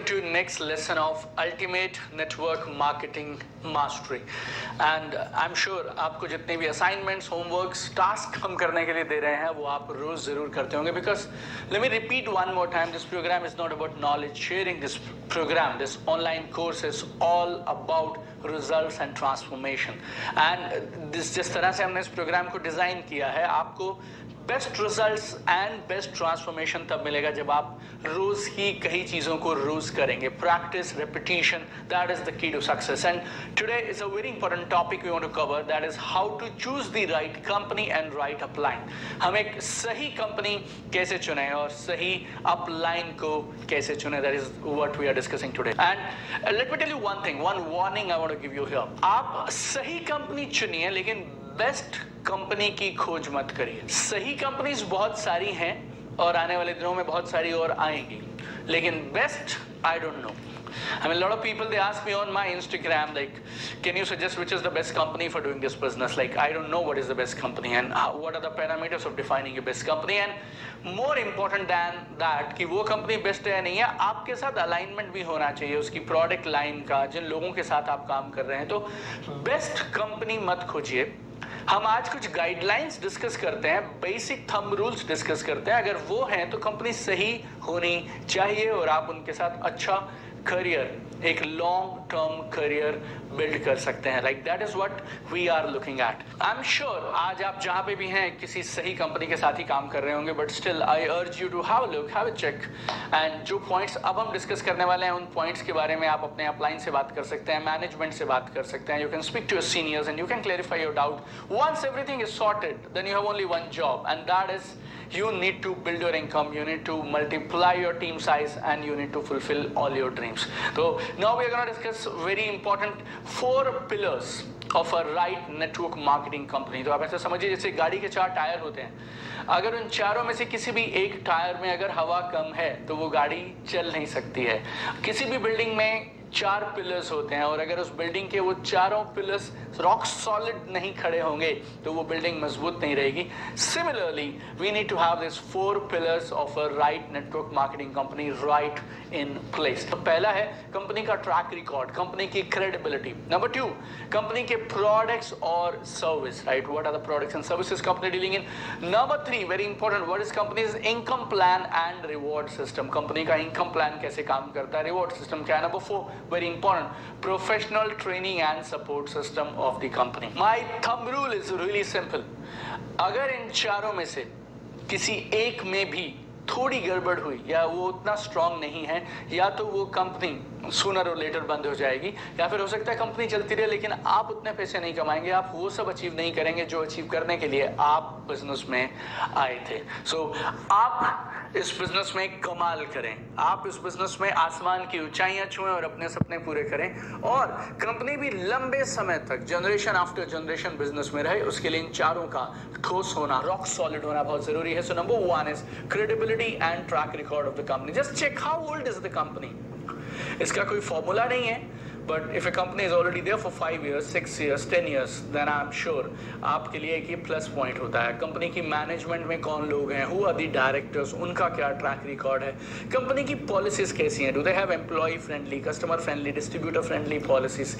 to next lesson of Ultimate Network Marketing Mastery. And I'm sure आपको जितने भी assignments, homeworks, tasks हम करने के लिए दे रहे हैं वो आप रोज जरूर करते होंगे. Because let me repeat one more time, this program is not about knowledge sharing. This program, this online course is all about results and transformation. And जिस तरह से हमने इस प्रोग्राम को डिजाइन किया है, आपको best results and best transformation तब मिलेगा जब आप रोज ही कई चीजों को रोज करेंगे. Practice, repetition, that is the key to success. And today is a very important topic we want to cover, that is how to choose the right company and right upline. हम एक सही कंपनी कैसे चुने और सही upline को कैसे चुने, that is what we are discussing today. And let me tell you one thing, one warning I want to give you here. आप सही कंपनी चुनिए लेकिन बेस्ट कंपनी की खोज मत करिए. सही कंपनीज बहुत सारी हैं और आने वाले दिनों में बहुत सारी और आएंगी, लेकिन best I don't know. I mean, a lot of people, they ask me on my Instagram, like, can you suggest which is the best company for doing this business? Like, I don't know what is the best company and what are the parameters of defining your best company. And more important than that, कि वो company best है या नहीं है, आपके साथ alignment भी होना चाहिए उसकी product line का, जिन लोगों के साथ आप काम कर रहे हैं. तो best company मत खोजिए. हम आज कुछ गाइडलाइंस डिस्कस करते हैं, बेसिक थंब रूल्स डिस्कस करते हैं. अगर वो हैं तो कंपनी सही होनी चाहिए और आप उनके साथ अच्छा करियर, एक लॉन्ग टर्म करियर बिल्ड कर सकते हैं. Like that is what we are looking at. I am sure आज आप जहां पे भी हैं किसी सही कंपनी के साथ ही काम कर रहे होंगे, but still I urge you to have a look, have a check. And जो पॉइंट्स अब हम डिस्कस करने वाले हैं उन पॉइंट्स के बारे में आप अपने अपलाइन से बात कर सकते हैं, मैनेजमेंट से बात कर सकते हैं. You can speak to your seniors and you can clarify your doubt. Once everything is sorted then you have only one job and that is you need to build your income, you need to multiply your team size and you need to fulfill all your dreams. So now we are going to discuss very important 4 pillars of a right network marketing company. तो आप ऐसा समझिए जैसे गाड़ी के 4 tyre होते हैं, अगर उन चारों में से किसी भी एक टायर में अगर हवा कम है तो वो गाड़ी चल नहीं सकती है. किसी भी बिल्डिंग में 4 पिलर्स होते हैं और अगर उस बिल्डिंग के वो चारों पिलर्स रॉक सॉलिड नहीं खड़े होंगे तो वो बिल्डिंग मजबूत नहीं रहेगी. Similarly we need to have this 4 pillars of a right network marketing company right in place. तो पहला है कंपनी का ट्रैक रिकॉर्ड, कंपनी की क्रेडिबिलिटी. नंबर 2, कंपनी के प्रोडक्ट्स और service, right, what are the products and services company dealing in. Number 3, very important, what is company's income plan and reward system, company का income plan कैसे काम करता है, reward system क्या है. Number 4, very important, professional training and support system of the company. My thumb rule is really simple. अगर इन चारों में से किसी एक में भी थोड़ी गड़बड़ हुई या वो उतना स्ट्रांग नहीं है, या तो वो कंपनी सूनर और लेटर बंद हो जाएगी, या फिर हो सकता है कंपनी चलती रहे लेकिन आप उतने पैसे नहीं कमाएंगे, आप वो सब अचीव नहीं करेंगे जो अचीव करने के लिए आप बिजनेस में आए थे. सो आप इस बिजनेस में कमाल करें, आप इस बिजनेस में आसमान की ऊंचाइयां छुएं और अपने सपने पूरे करें और कंपनी भी लंबे समय तक जनरेशन आफ्टर जनरेशन बिजनेस में रहे. उसके लिए इन चारों का ठोस होना, रॉक सॉलिड होना बहुत जरूरी है. So number 1 is credibility and track record of the company. Just check how old is the company. इसका कोई फॉर्मूला नहीं है, but if a company is already there for 5 years, 6 years, 10 years, then I'm sure आपके लिए एक ये plus point होता है. कंपनी की मैनेजमेंट में कौन लोग हैं, who are the directors, उनका क्या ट्रैक रिकॉर्ड है, कंपनी की पॉलिसीज कैसी हैं, do they have employee friendly, customer friendly, distributor friendly policies,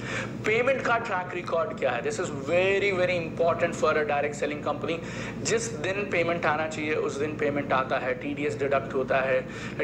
payment का ट्रैक रिकॉर्ड क्या है. This is very very important for a direct selling company. जिस दिन पेमेंट आना चाहिए उस दिन पेमेंट आता है, TDS डिडक्ट होता है,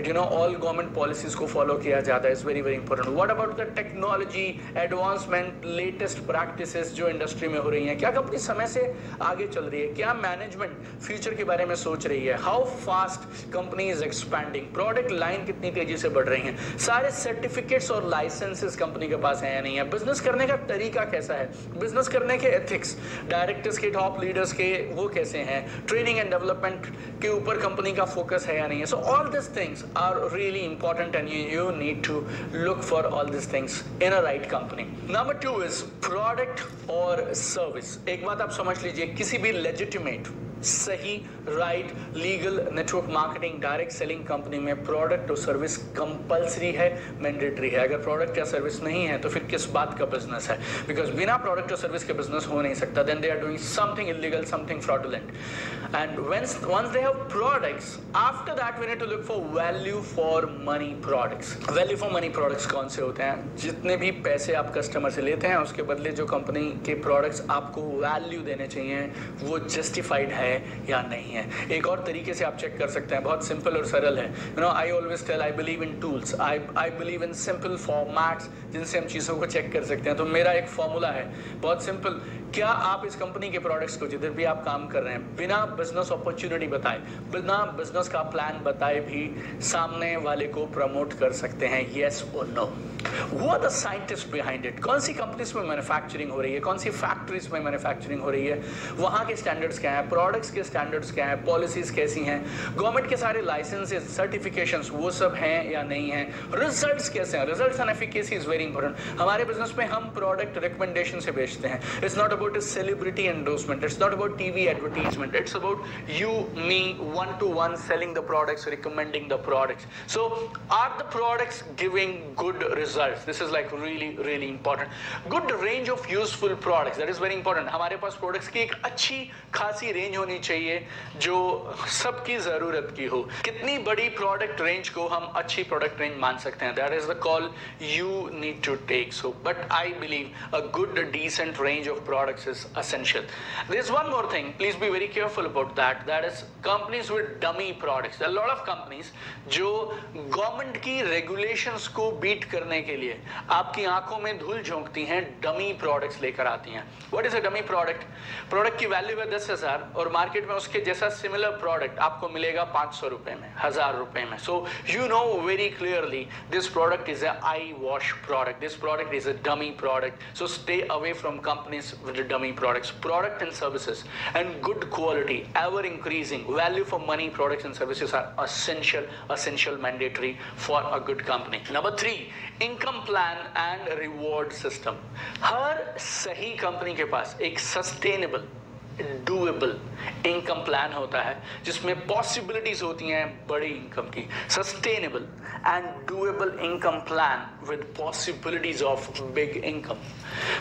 you know all government policies को फॉलो किया जाता है. Is very very important. What about the technology, advancement, latest practices जो इंडस्ट्री में हो रही हैं, क्या कंपनी समय से आगे चल रही है, क्या मैनेजमेंट फ्यूचर के बारे में सोच रही है, how fast company is expanding, product line कितनी तेजी से बढ़ रही हैं, सारे सर्टिफिकेट्स और लाइसेंसेस कंपनी के पास है या नहीं है, बिजनेस करने का तरीका कैसा है, बिजनेस करने के एथिक्स, डायरेक्टर्स के, टॉप लीडर्स के वो कैसे हैं, ट्रेनिंग एंड डेवलपमेंट के ऊपर कंपनी का फोकस है या नहीं है. So all this things are really important and you need to look for all this things in right company. Number 2 is product और सर्विस. एक बात आप समझ लीजिए, किसी भी लेजिटिमेट सही right legal network marketing direct selling company में प्रोडक्ट और सर्विस कंपलसरी है, मैंडेटरी है। अगर प्रोडक्ट या सर्विस नहीं है तो फिर किस बात का बिजनेस है? बिकॉज बिना प्रोडक्ट और सर्विस के बिजनेस हो नहीं सकता। Then they are doing something illegal, something fraudulent. And once they have products, after that we need to look for value for money products. Value for money products कौन से होते हैं? जितने भी पैसे आप कस्टमर से लेते हैं उसके बदले जो कंपनी के प्रोडक्ट्स आपको वैल्यू देने चाहिए वो जस्टिफाइड है या नहीं है। एक और तरीके से आप चेक कर सकते हैं, बहुत सिंपल और सरल है। You know, I always tell I believe in tools, I believe in simple formats जिनसे हम चीज़ों को चेक कर सकते हैं। तो मेरा एक फॉर्मूला है बहुत सिंपल, क्या आप इस कंपनी के प्रोडक्ट्स को जिधर भी आप काम कर रहे हैं बिना बिजनेस अपॉर्चुनिटी बताए, बिना बिजनेस का प्लान बताए भी सामने वाले को प्रमोट कर सकते हैं? यस और no? Who are the scientists behind it? कौन सी कंपनीज में मैन्युफैक्चरिंग हो रही है, कौन सी फैक्ट्रीज में मैन्युफैक्चरिंग हो रही है, वहाँ के स्टैंडर्ड्स क्या हैं, प्रोडक्ट्स के स्टैंडर्ड्स क्या हैं, पॉलिसीज कैसी हैं, गवर्नमेंट के सारे लाइसेंसेस सर्टिफिकेशंस वो सब हैं या नहीं हैं, रिजल्ट्स कैसे हैं, results and efficacy is very important. हमारे बिजनेस में हम प्रोडक्ट रिकमेंडेशन से बेचते हैं। It's not about a celebrity endorsement, it's not about TV advertisement, it's about you, me, one-to-one selling the products, recommending the products. So are the products giving good results? This is like really important. Good range of useful products, that is very important. हमारे पास products की एक अच्छी खासी range होनी चाहिए जो सबकी जरूरत की हो। कितनी बड़ी product range को हम अच्छी product range मान सकते हैं? That is the call you need to take. So but I believe a good decent range of products is essential. There is one more thing, please be very careful about that is companies with dummy products. There are a lot of companies जो government की regulations को beat करने के लिए आपकी आंखों में धूल झोंकती हैं, डमी प्रोडक्ट्स लेकर आती हैं। What is a dummy product? Product की वैल्यू है 10,000 और मार्केट में उसके जैसा सिमिलर प्रोडक्ट आपको मिलेगा 500 रुपए में, 1000 रुपए में। So you know very clearly this product is a I wash product, this product is a dummy product. So stay away from companies with dummy products. Product and services and good quality, ever increasing value for money products and services are essential mandatory for a good company. Number 3, income plan and reward system. हर सही company के पास एक sustainable doable income plan होता है जिसमें possibilities होती हैं बड़ी income की। Sustainable and doable income plan with possibilities of big income.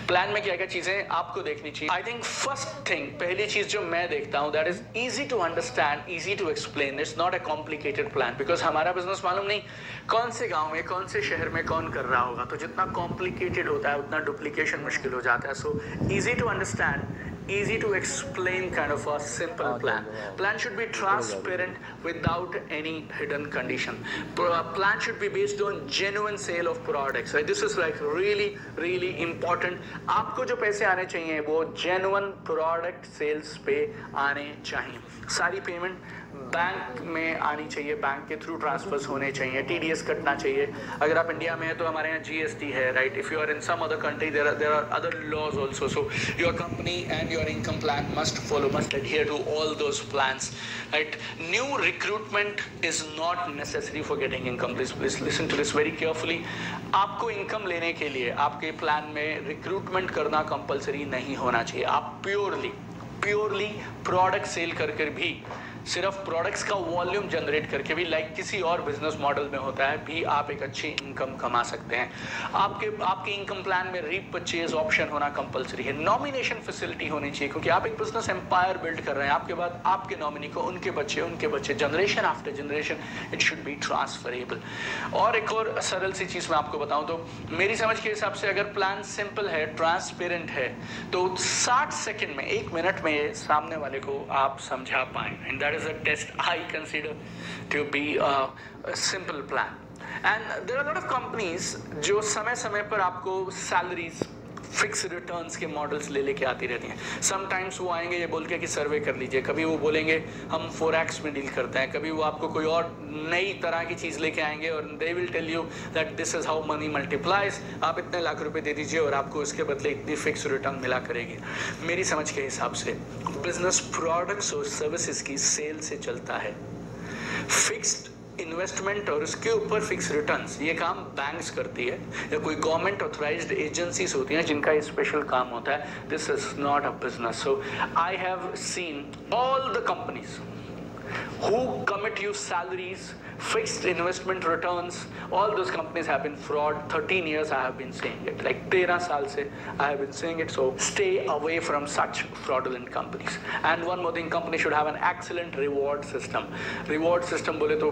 Plan में क्या क्या चीजें आपको देखनी चाहिए? आई थिंक फर्स्ट थिंग, पहली चीज जो मैं देखता हूं, that is easy to understand, easy to explain. It's not a complicated plan, because हमारा बिजनेस मालूम नहीं कौन से गांव में कौन से शहर में कौन कर रहा होगा, तो जितना कॉम्प्लिकेटेड होता है उतना डुप्लीकेशन मुश्किल हो जाता है। So easy to understand, easy to explain kind of a simple plan. Plan should be transparent without any hidden condition. Plan should be based on genuine sale of products. Right? This is like really important. आपको जो पैसे आने चाहिए वो genuine product sales पे आने चाहिए। सारी पेमेंट बैंक में आनी चाहिए, बैंक के थ्रू ट्रांसफर्स होने चाहिए, टीडीएस कटना चाहिए। अगर आप इंडिया में हैं तो हमारे यहाँ जीएसटी है, right? If you are in some other country there are other laws also. So your company and your income plan must follow, must adhere to all those plans, right? New recruitment is not necessary for getting income. Please listen to this very carefully. आपको income लेने के लिए आपके plan में recruitment करना compulsory नहीं होना चाहिए। आप प्योरली प्रोडक्ट सेल करके भी, सिर्फ प्रोडक्ट्स का वॉल्यूम जनरेट करके भी, लाइक किसी और बिजनेस मॉडल में होता है, भी आप एक अच्छी इनकम कमा सकते हैं। आपके इनकम प्लान में रीपरचेज ऑप्शन होना कंपलसरी है। नॉमिनेशन फैसिलिटी होनी चाहिए, क्योंकि आप एक बिजनेस एम्पायर बिल्ड कर रहे हैं। आपके बाद आपके नॉमिनी को उनके बच्चे generation after generation, it should B transferable. और एक और सरल सी चीज मैं आपको बताऊं तो मेरी समझ के हिसाब से अगर प्लान सिंपल है, ट्रांसपेरेंट है, तो 60 सेकेंड में, 1 मिनट में सामने वाले को आप समझा पाए। And that is a test I consider to be a simple plan. And there are a lot of companies जो समय समय पर आपको सैलरीज, फिक्स रिटर्न्स के मॉडल्स लेके आती रहती हैं। समटाइम्स वो आएंगे ये बोल के कि सर्वे कर लीजिए, कभी वो बोलेंगे हम फोरेक्स में डील करते हैं, कभी वो आपको कोई और नई तरह की चीज़ लेके आएंगे और they will tell you that this is how money multiplies, आप इतने लाख रुपए दे दीजिए और आपको इसके बदले इतनी फिक्स रिटर्न मिला करेगी। मेरी समझ के हिसाब से बिजनेस प्रोडक्ट्स और सर्विसेज की सेल से चलता है। फिक्स्ड इन्वेस्टमेंट और उसके ऊपर फिक्स रिटर्न्स, ये काम बैंक्स करती है या कोई गवर्नमेंट ऑथराइज्ड एजेंसीज होती हैं जिनका ये स्पेशल काम होता है. This is not a business. So I have seen all the companies who commit you salaries, fixed investment returns, all those companies have been fraud. 13 years I have been saying it, like 13 साल से I have been saying it. So stay away from such fraudulent companies. And one more thing, company should have an excellent reward system. Reward system बोले तो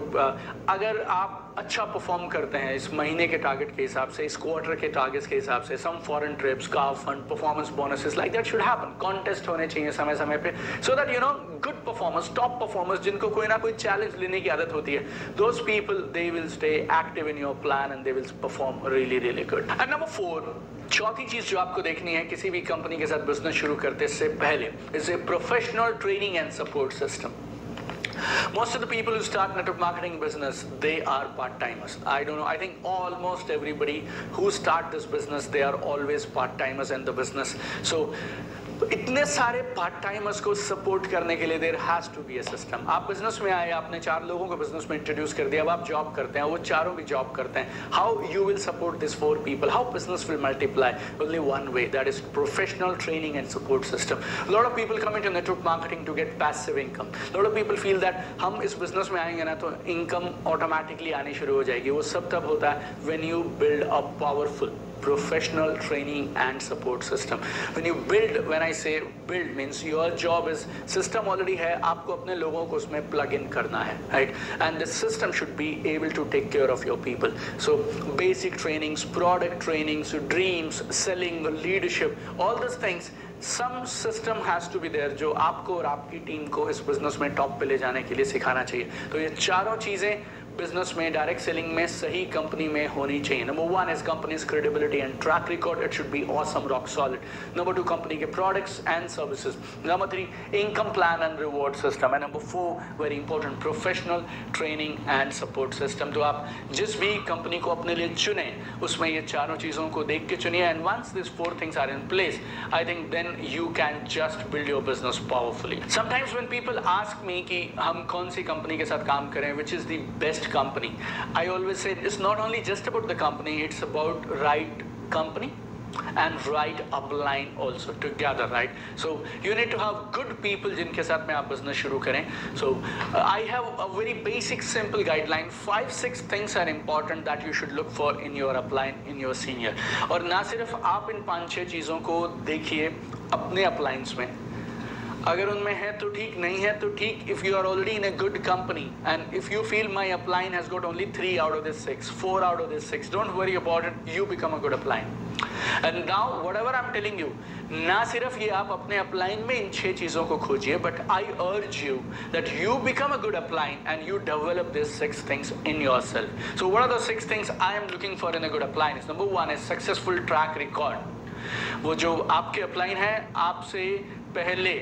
अगर आप अच्छा perform करते हैं इस महीने के टारगेट के हिसाब से, इस क्वार्टर के टारगेट्स के हिसाब से, some foreign trips, car fund, performance bonuses, like that should happen. Contest होने चाहिए समय समय पे, so that you know good performers, top performers जिनको कोई ना कोई चैलेंज लेने की आदत होती है, those people they will stay active in your plan and they will perform really really good. And number 4, चौथी चीज जो आपको देखनी है किसी भी कंपनी के साथ बिजनेस शुरू करते से पहले, is a professional training and support system. Most of the people who start network marketing business, they are part-timers. I don't know, I think almost everybody who start this business, they are always part-timers in the business. So इतने सारे part timers को support करने के लिए there has to be a system. आप business में आए, आपने 4 लोगों को बिजनेस में इंट्रोड्यूस कर दिया, अब आप जॉब करते हैं, वो चारों भी जॉब करते हैं. How you will support this 4 people, how business will multiply? Only one way, that is professional training and support system. Lot of people come into network marketing to get passive income. Lot of people feel that हम इस business में आएंगे ना तो income automatically आनी शुरू हो जाएगी. वो सब तब होता है when you build a powerful professional training and support system. When you build, when I say build means your job is, system already है, आपको अपने लोगों को उसमें plug in करना है, right? And the system should be able to take care of your people. So basic trainings, product trainings, dreams, selling, leadership, all these things, some system has to be there जो आपको और आपकी team को इस business में top पे ले जाने के लिए सिखाना चाहिए. तो ये चारों चीजें बिजनेस में, डायरेक्ट सेलिंग में, सही कंपनी में होनी चाहिए. Number 1 is company's credibility and track record. It should be awesome, rock solid. Number 2 company के products and services. Number 3 income plan and reward system. And number 4 very important, professional training and support system. तो आप जिस भी company को अपने लिए चुने उसमें ये चारों चीजों को देख के चुनिए. And once this 4 things are in place, I think then you can just build your business powerfully. Sometimes when people ask me कि हम कौन सी कंपनी के साथ काम करें, which is the best company, I always say it's not only just about the company, it's about right company and right upline also together, right? So you need to have good people जिनके साथ में आप business शुरू करें. So I have a very basic simple guideline. 5-6 things are important that you should look for in your upline, in your senior. और ना सिर्फ आप इन 5-6 चीज़ों को देखिए अपने uplines में, अगर उनमें है तो ठीक, नहीं है तो ठीक. If you are already in a good company and if you feel my upline has got only 3 out of this 6, 4 out of this 6, don't worry about it, you become a good upline. And now whatever I am telling you, ना सिर्फ ये आप अपने upline में इन 6 चीजों को खोजिए, but I urge you that you become a good upline and you develop this 6 things in yourself. So what are the 6 things I am looking for in a good upline? Number 1 is successful track record. वो जो आपके upline है आपसे पहले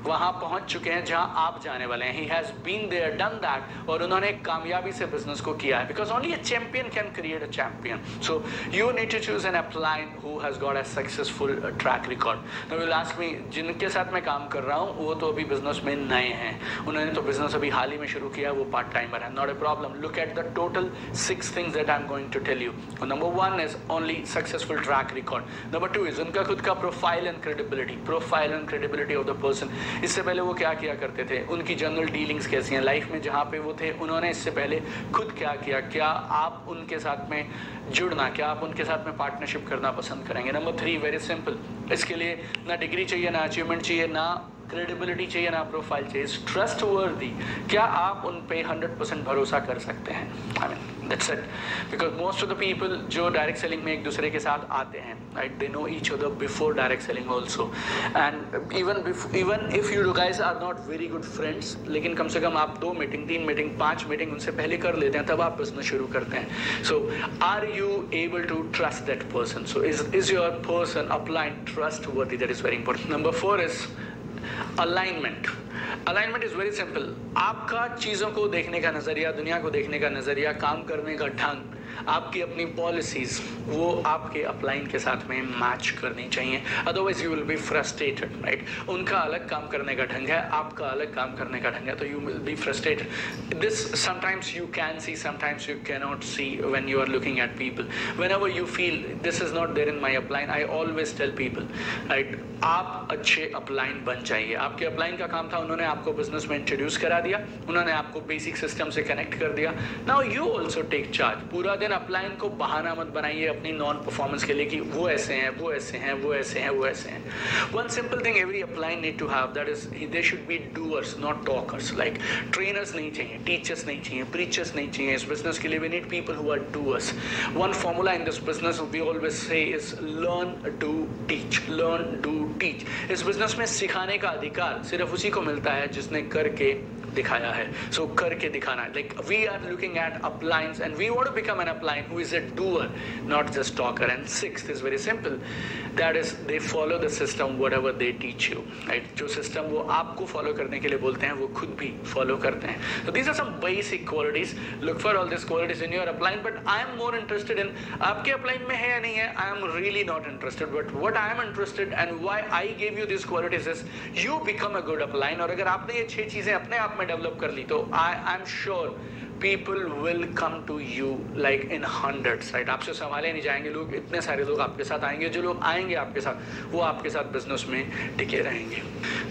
वहां पहुंच चुके हैं जहां आप जाने वाले हैं. He has been there, done that, और उन्होंने कामयाबी से बिजनेस को किया है. Because only a champion can create a champion. So you need to choose an upline who has got a successful track record. Now you will ask me, जिनके साथ मैं काम कर रहा हूं वो तो अभी बिजनेस में नए हैं, उन्होंने तो बिजनेस अभी हाल ही में शुरू किया, वो पार्ट टाइमर है. Not a problem. Look at the total 6 things that I am going to tell you. Number 1 is only successful track record. Number 2 is उनका खुद का profile and credibility. Profile and credibility of the person. इससे पहले वो क्या किया करते थे, उनकी जनरल डीलिंग्स कैसी हैं लाइफ में, जहाँ पे वो थे उन्होंने इससे पहले खुद क्या किया, क्या आप उनके साथ में जुड़ना, क्या आप उनके साथ में पार्टनरशिप करना पसंद करेंगे. नंबर 3 वेरी सिंपल, इसके लिए ना डिग्री चाहिए, ना अचीवमेंट चाहिए, ना क्रेडिबिलिटी चाहिए, ना प्रोफाइल चाहिए. ट्रस्ट वर्दी, क्या आप उन पे 100% भरोसा कर सकते हैं. I mean that's it. Because most of the people जो डायरेक्ट सेलिंग में एक दूसरे के साथ आते हैं, right, they know each other before direct selling also. And even if you guys are not very good friends, लेकिन कम से कम आप 2 मीटिंग, 3 मीटिंग, 5 मीटिंग उनसे पहले कर लेते हैं, तब आप बिजनेस शुरू करते हैं. So are you able to trust that person? So is your person upline trustworthy? That is very important. Number 4 is alignment. Alignment is very simple. आपका चीजों को देखने का नजरिया, दुनिया को देखने का नजरिया, काम करने का ढंग आपकी अपनी पॉलिसीज वो आपके अपलाइन के साथ में मैच करनी चाहिए, otherwise you will be frustrated, right. उनका अलग काम करने का ढंग है, आपका अलग काम करने का ढंग है, तो you will be frustrated. This sometimes you can see, sometimes you cannot see when you are looking at people. Whenever you feel this is not there in my upline, I always tell people, right, आप अच्छे upline बन जाइए। आपके upline का काम था, उन्होंने आपको बिजनेस में इंट्रोड्यूस करा दिया, उन्होंने आपको बेसिक सिस्टम से कनेक्ट कर दिया। Now you also take charge. पूरा दिन अपलाइन को बहाना मत बनाइए अपनी नॉन परफॉर्मेंस के लिए कि वो ऐसे हैं, वो ऐसे हैं, वो ऐसे हैं, वो ऐसे हैं। One simple thing every upline need to have, that is they should be doers not talkers. Like trainers नहीं चाहिए, टीचर्स नहीं चाहिए, प्रीचर्स नहीं चाहिए। इस बिजनेस के लिए we need people who are doers. One formula in this business we always say is learn, do, teach. Learn, do, teach. इस बिजनेस में सिखाने का अधिकार सिर्फ उसी को मिलता है जिसने करके दिखाया है। So करके दिखाना है। Like we are looking at uplines and we want to become an upline who is a doer, not just talker. And sixth is very simple. That is they follow the system whatever they teach you. Right? जो system वो आपको follow करने के लिए बोलते हैं वो खुद भी follow करते हैं। So these are some basic qualities. Look for all these qualities in your upline. But I am more interested in आपके upline में है या नहीं है. I am really not interested. But what I am interested and why I gave you these qualities is you become a good upline. और अगर आपने ये 6 चीजें अपने आप में डेवलप कर ली तो I am sure people will come to you like in hundreds, right. आपसे संभाले नहीं जाएंगे लोग, इतने सारे लोग आपके साथ आएंगे। जो लोग आएंगे आपके साथ वो आपके साथ बिजनेस में टिके रहेंगे।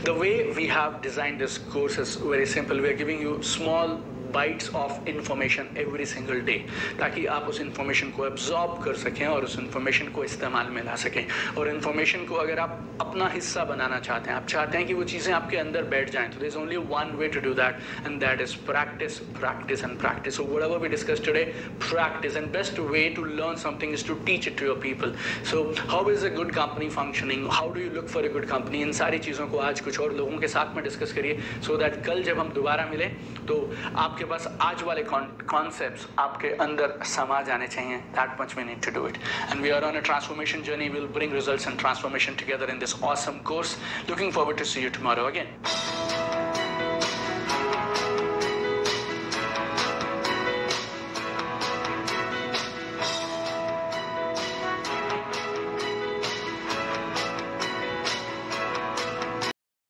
The way we have design this course is very simple. We are giving you small bites of information every single day, ताकि आप उस इंफॉर्मेशन को एब्जॉर्ब कर सकें और उस इंफॉर्मेशन को इस्तेमाल में ला सकें। और इंफॉर्मेशन को अगर आप अपना हिस्सा बनाना चाहते हैं, आप चाहते हैं कि वो चीज़ें आपके अंदर बैठ जाएं, तो there is only one way to do that and that is practice, practice and practice. So whatever we discuss today, practice and best way to learn something is to teach it to your people. So how is a good company functioning, how do you look for a good company, इन सारी चीज़ों को आज कुछ और लोगों के साथ में डिस्कस करिए सो दैट कल जब हम दोबारा मिलें तो आपके पास आज वाले concepts आपके अंदर समा जाने चाहिए. That much we need to do it. And we are on a transformation journey. We'll bring results and transformation together in this awesome course. Looking forward to see you tomorrow again.